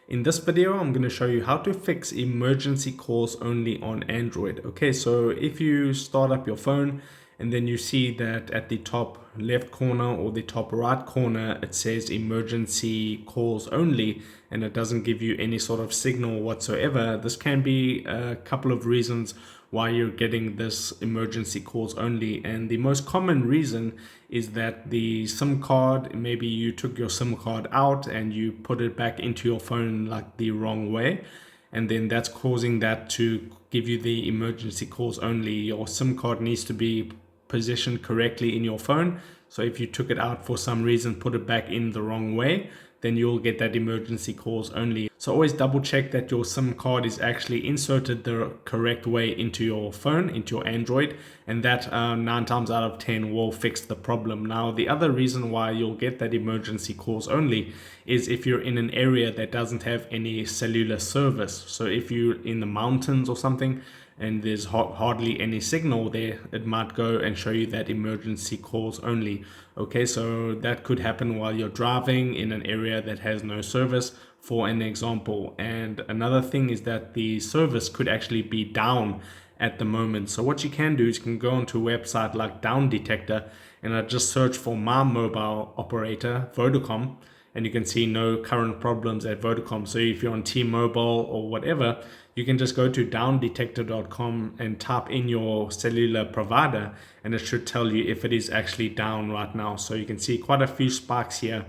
In this video, I'm going to show you how to fix emergency calls only on Android. Okay, so if you start up your phone and then you see that at the top left corner or the top right corner, it says emergency calls only, and it doesn't give you any sort of signal whatsoever. This can be a couple of reasons why you're getting this emergency calls only. And the most common reason is that the SIM card, maybe you took your SIM card out and you put it back into your phone like the wrong way. And then that's causing that to give you the emergency calls only. Your SIM card needs to be positioned correctly in your phone. So if you took it out for some reason, put it back in the wrong way, then you'll get that emergency calls only. So always double check that your SIM card is actually inserted the correct way into your phone, into your Android, and that 9 times out of 10 will fix the problem. Now, the other reason why you'll get that emergency calls only is if you're in an area that doesn't have any cellular service. So if you're in the mountains or something, and there's hardly any signal there, it might go and show you that emergency calls only. Okay, so that could happen while you're driving in an area that has no service, for an example. And another thing is that the service could actually be down at the moment. So what you can do is you can go onto a website like Down Detector, and I just search for my mobile operator, Vodacom, and you can see no current problems at Vodacom. So if you're on T-Mobile or whatever, you can just go to downdetector.com and type in your cellular provider, and it should tell you if it is actually down right now. So you can see quite a few spikes here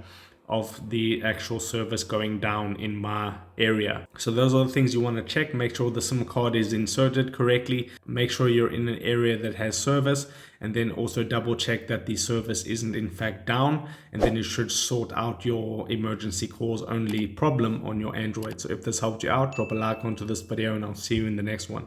of the actual service going down in my area. So those are the things you want to check. Make sure the SIM card is inserted correctly. Make sure you're in an area that has service, and then also double check that the service isn't in fact down, and then you should sort out your emergency calls only problem on your Android. So if this helped you out, drop a like onto this video, and I'll see you in the next one.